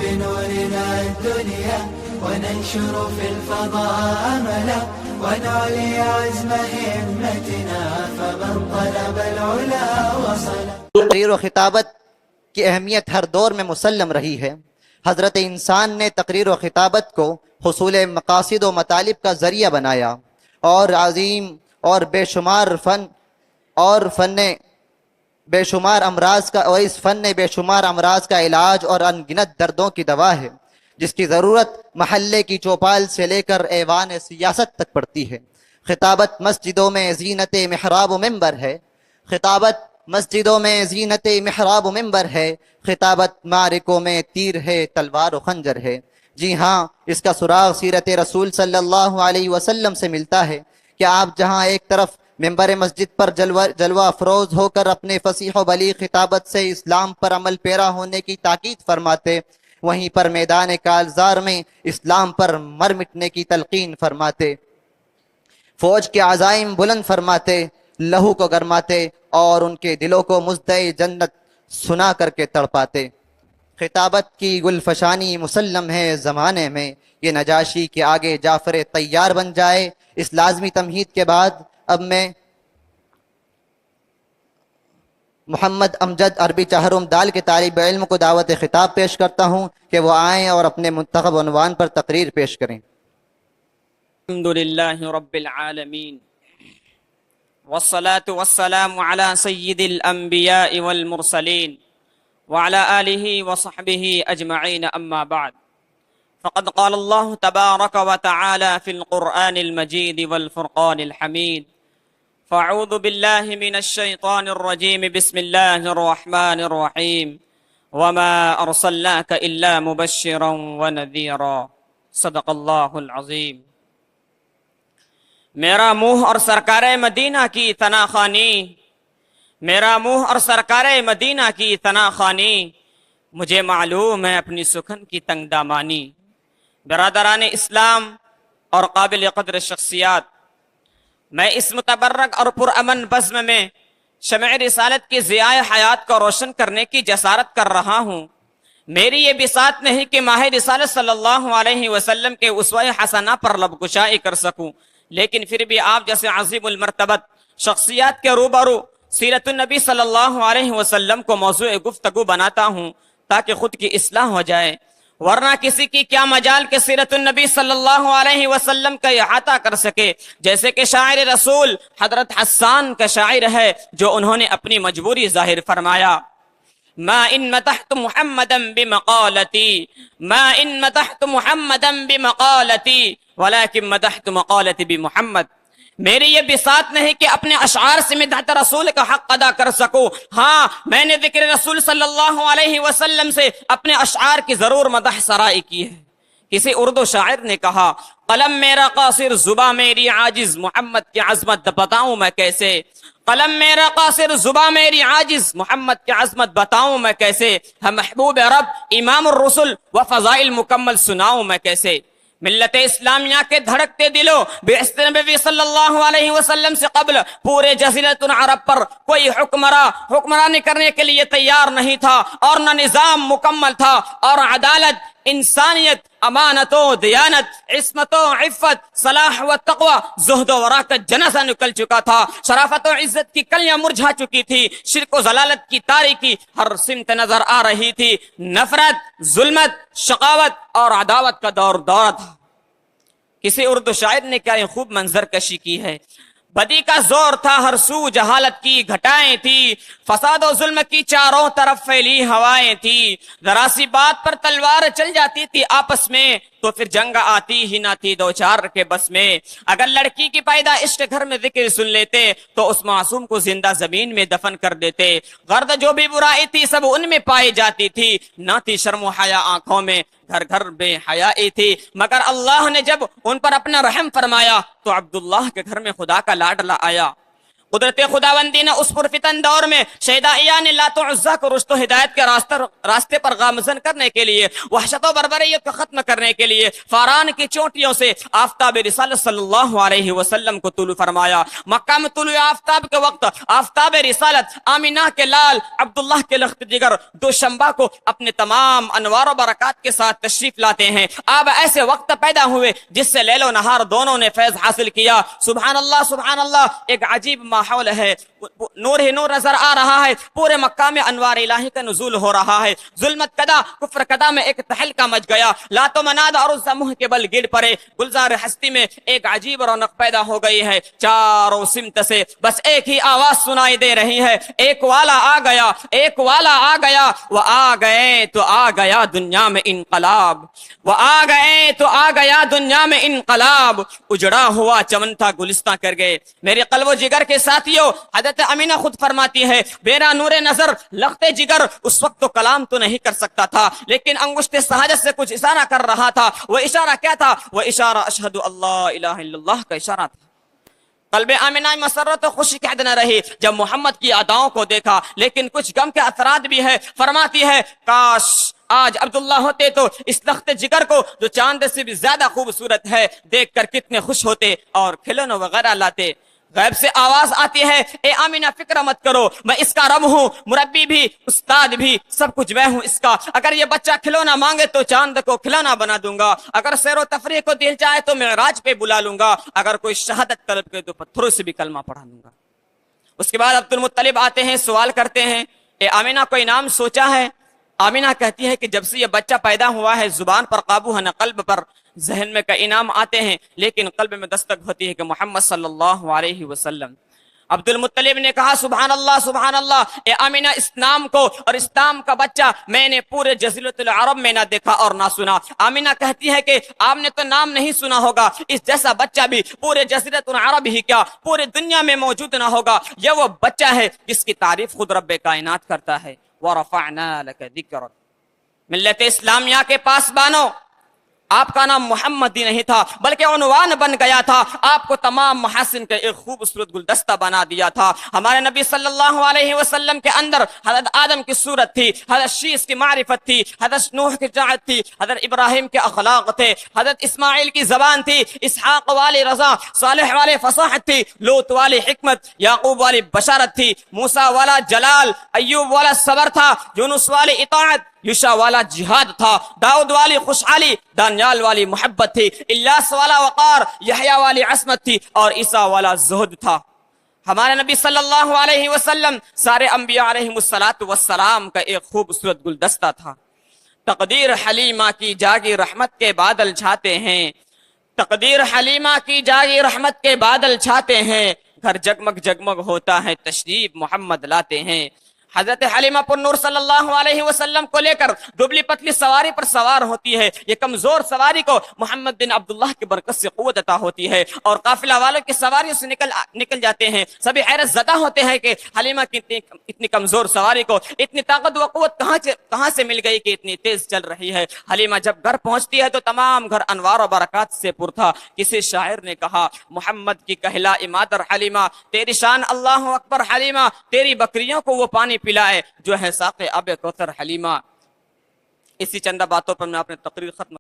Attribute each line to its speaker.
Speaker 1: بنورنا الدنيا وننشر في الفضاء أملا ونعلي عزم همتنا فمن طلب العلا وصل.
Speaker 2: تقریر و خطابت کی اہمیت ہر دور میں مسلم رہی ہے. حضرت انسان نے تقریر و خطابت کو حصول مقاصد و مطالب کا ذریعہ بنایا اور عظیم اور بے شمار بے شمار امراض کا علاج اور انگنت دردوں کی دوا ہے، جس کی ضرورت محلے کی چوپال سے لے کر ایوان سیاست تک پڑتی ہے. خطابت مسجدوں میں زینت محراب و ممبر ہے. خطابت معرکوں میں تیر ہے، تلوار و خنجر ہے. جی ہاں، اس کا سراغ سیرت رسول صلی اللہ علیہ وسلم سے ملتا ہے کہ آپ جہاں ایک طرف ممبر مسجد پر جلوہ افروز ہو کر اپنے فصیح و بلیغ خطابت سے اسلام پر عمل پیرا ہونے کی تاکید فرماتے، وہیں پر میدان کالزار میں اسلام پر مر مٹنے کی تلقین فرماتے، فوج کے عزائم بلند فرماتے، لہو کو گرماتے اور ان کے دلوں کو مزدہ جنت سنا کر کے تڑپاتے. خطابت کی گلفشانی مسلم ہے زمانے میں، یہ نجاشی کے آگے جعفر طیار بن جائے. اس لازمی تمہید کے بعد اب میں محمد امجد عربی چہرم دال کے طالب علم کو دعوت خطاب پیش کرتا ہوں کہ وہ آئیں اور اپنے منتخب عنوان پر تقریر پیش کریں.
Speaker 3: الحمدللہ رب العالمین والصلاة والسلام على سید الانبیاء والمرسلین وعلى آلہ وصحبہ اجمعین اما بعد فقد قال اللہ تبارک وتعالی فی القرآن المجید والفرقان الحمید فاعوذ باللہ من الشیطان الرجیم بسم اللہ الرحمن الرحیم وما ارسلناک الا مبشرا ونذیرا صدق اللہ العظیم. میرا منہ اور سرکار مدینہ کی ثنا خوانی، میرا منہ اور سرکار مدینہ کی ثنا خوانی، مجھے معلوم ہے اپنی سخن کی تنگ دامانی. برادران اسلام اور قابل قدر شخصیات، میں اس متبرک اور پرامن بزم میں شمع رسالت کی ضیاء حیات کو روشن کرنے کی جسارت کر رہا ہوں. میری یہ بساط نہیں کہ ماہ رسالت صلی اللہ علیہ وسلم کے اسوہ حسنہ پر لب گشائی کر سکوں، لیکن پھر بھی آپ جیسے عظیم المرتبت شخصیات کے روبرو سیرت النبی صلی اللہ علیہ وسلم کو موضوع گفتگو بناتا ہوں تاکہ خود کی اصلاح ہو جائے، ورنہ کسی کی کیا مجال کہ سیرت النبی صلی اللہ علیہ وسلم کا احاطہ کر سکے. جیسے کہ شاعر رسول حضرت حسان کا شاعر ہے جو انہوں نے اپنی مجبوری ظاہر فرمایا، ما ان مدحت محمدا بمقالتی، ما ان مدحت محمدا بمقالتی ولكن مدحت مقالتی بمحمد. میری یہ بساط نہیں کہ اپنے اشعار سے مدحت رسول کا حق ادا کر سکوں، ہاں میں نے ذکر رسول صلی اللہ علیہ وسلم سے اپنے اشعار کی ضرور مدح سرائی کی ہے. کسی اردو شاعر نے کہا، قلم میرا قاصر زباں میری عاجز، محمد کی عظمت بتاؤں میں کیسے. قلم میرا قاصر زباں میری عاجز، محمد کی عظمت بتاؤں میں کیسے. ہم محبوب رب امام الرسل و فضائل مکمل سناؤں میں کیسے. ملت اسلامیہ کے دھڑکتے دلوں بعثت نبوی صلی اللہ علیہ وسلم سے قبل پورے جزیرۃ العرب پر کوئی حکمرانی کرنے کے لیے تیار نہیں تھا، اور نہ نظام مکمل تھا، اور عدالت، انسانیت، امانت و دیانت، عصمت و عفت، صلاح و تقوی، زہد و ورع کا جنازہ نکل چکا تھا. شرافت و عزت کی کلیاں مرجھا چکی تھی. شرک و ضلالت کی تاریکی ہر سمت نظر آ رہی تھی. نفرت، ظلمت، شقاوت اور عداوت کا دور تھا. کسی اردو شاعر نے کیا خوب منظر کشی کی ہے. بدی کا زور تھا، ہر سو جہالت کی گھٹائیں تھی، فساد و ظلم کی چاروں طرف پھیلی ہوائیں تھی. ذرا سی بات پر تلوار چل جاتی تھی آپس میں تو پھر جنگ آتی ہی نہ تھی دو چار کے بس میں. اگر لڑکی کی پیدا عشق گھر میں ذکر سن لیتے تو اس معصوم کو زندہ زمین میں دفن کر دیتے. غرض جو بھی برائی تھی سب ان میں پائی جاتی تھی، نہ تھی شرم و حیا آنکھوں میں، گھر گھر بے حیائی تھی. مگر اللہ نے جب ان پر اپنا رحم فرمایا تو عبداللہ کے گھر میں خدا کا لاڈلا آیا. قدرت خداوندی نے اس پرفتن دور میں شہدائیان لات و عزا کو رشد و ہدایت کے راستے پر گامزن کرنے کے لیے، وحشت و بربریت کو ختم کرنے کے لیے فاران کی چوٹیوں سے آفتاب رسالت صلی اللہ علیہ وسلم کو طلوع فرمایا۔ مکہ میں طلوع آفتاب کے وقت آفتاب رسالت آمینہ کے لال عبداللہ کے لخت جگر دوشنبہ کو اپنے تمام انوار و برکات کے ساتھ تشریف لاتے ہیں۔ آپ ایسے وقت پیدا ہوئے جس سے لیل و نہار دونوں نے فیض حاصل کیا۔ سبحان اللہ، ایک عجیب ماحول ہے، نور ہی نور نظر آ رہا ہے، پورے مکہ میں انوار الہی کا نزول ہو رہا ہے۔ ظلمت کدا کفر کدا میں ایک تہلکہ مچ گیا، لات و مناد اور عزا منہ کے بل گر پڑے، گلزار ہستی میں ایک عجیب رونق پیدا ہو گئی ہے۔ چاروں سمت سے بس ایک ہی آواز سنائی دے رہی ہے، ایک والا آ گیا، ایک والا آ گیا، وہ آ گئے تو آ گیا دنیا میں انقلاب، وہ آ گئے تو آ گیا دنیا میں انقلاب، اجڑا ہوا چمن تھا گلستہ کر گئے۔ میرے قلب و جگر کے ساتھیوں، حضرت امینہ خود فرماتی ہے، میرا نور نظر لخت جگر اس وقت تو کلام تو نہیں کر سکتا تھا، لیکن انگشت سہادت سے کچھ اشارہ کر رہا تھا۔ وہ اشارہ کیا تھا؟ وہ اشارہ اشہد اللہ الہ الا اللہ کا اشارہ تھا۔ قلب آمنہ مسرت و خوشی کی حد نہ رہی جب محمد کی اداؤں کو دیکھا، لیکن کچھ غم کے اثرات بھی ہے۔ فرماتی ہے، کاش آج عبداللہ ہوتے تو اس لخت جگر کو جو چاند سے بھی زیادہ خوبصورت ہے دیکھ کر کتنے خوش ہوتے اور کھلونے وغیرہ لاتے۔ غیب سے آواز آتی ہے، اے آمینہ فکر مت کرو، میں اس کا رب ہوں، مربی بھی، استاد بھی، سب کچھ میں ہوں اس کا۔ اگر یہ بچہ کھلونا مانگے تو چاند کو کھلونا بنا دوں گا، اگر سیر و تفریح کو دل چاہے تو معراج پہ بلا لوں گا، اگر کوئی شہادت طلب کرے تو پتھروں سے بھی کلمہ پڑھا دوں گا۔ اس کے بعد عبد المطلب آتے ہیں، سوال کرتے ہیں، اے آمینہ کوئی نام سوچا ہے؟ آمینہ کہتی ہے کہ جب سے یہ بچہ پیدا ہوا ہے زبان پر قابو ہے نہ قلب پر، ذہن میں کئی انعام آتے ہیں لیکن قلب میں دستک ہوتی ہے کہ محمد صلی اللہ علیہ وسلم۔ عبد المطلب نے کہا، سبحان اللہ، اے آمینہ اس نام کو اور اس نام کا بچہ میں نے پورے جزیرۃ العرب میں نہ دیکھا اور نہ سنا۔ آمینہ کہتی ہے کہ آپ نے تو نام نہیں سنا ہوگا، اس جیسا بچہ بھی پورے جزیرۃ العرب ہی کیا پورے دنیا میں موجود نہ ہوگا۔ یہ وہ بچہ ہے جس کی تعریف خود رب کائنات کرتا ہے۔ وَرَفَعْنَا لَكَ ذِكْرَكَ۔ ملت اسلامیہ کے پاسبانوں، آپ کا نام محمد ہی نہیں تھا بلکہ عنوان بن گیا تھا، آپ کو تمام محاسن کا ایک خوبصورت گلدستہ بنا دیا تھا۔ ہمارے نبی صلی اللہ علیہ وسلم کے اندر حضرت آدم کی صورت تھی، حضرت شیس کی معرفت تھی، حضرت نوح کی جاعت تھی، حضرت ابراہیم کے اخلاق تھے، حضرت اسماعیل کی زبان تھی، اسحاق والی رضا، صالح والے فصاحت تھی، لوط والی حکمت، یعقوب والی بشارت تھی، موسیٰ والا جلال، ایوب والا صبر تھا، یونس والی اطاعت، یوشع والا جہاد تھا، داؤد والی خوشحالی، دانیال والی محبت تھی، الیاس والا وقار، یحییٰ والی عصمت تھی اور عیسیٰ والا زہد تھا۔ ہمارے نبی صلی اللہ علیہ وسلم سارے انبیاء علیہم السلام کا ایک خوبصورت گلدستہ تھا۔ تقدیر حلیمہ کی جاگی رحمت کے بادل چھاتے ہیں، تقدیر حلیمہ کی جاگی رحمت کے بادل چھاتے ہیں، گھر جگمگ جگمگ ہوتا ہے تشریف محمد لاتے ہیں۔ حضرت حلیمہ پر نور صلی اللہ علیہ وسلم کو لے کر دبلی پتلی سواری پر سوار ہوتی ہے۔ یہ کمزور سواری کو محمد بن عبداللہ کی برکت سے قوت عطا ہوتی ہے اور قافلہ والوں کی سواریوں سے نکل جاتے ہیں۔ سبھی حیرت زدہ ہوتے ہیں کہ حلیمہ کی اتنی کمزور سواری کو اتنی طاقت و قوت کہاں سے مل گئی کہ اتنی تیز چل رہی ہے۔ حلیمہ جب گھر پہنچتی ہے تو تمام گھر انوار و برکات سے پر تھا۔ کسی شاعر نے کہا، محمد کی کہلا مادر حلیمہ، تیری شان اللہ اکبر حلیمہ، تیری بکریوں کو وہ پانی پلائے جو ہے ساقِ آب کوثر حلیمہ۔ اسی چندہ باتوں پر میں اپنے تقریر ختم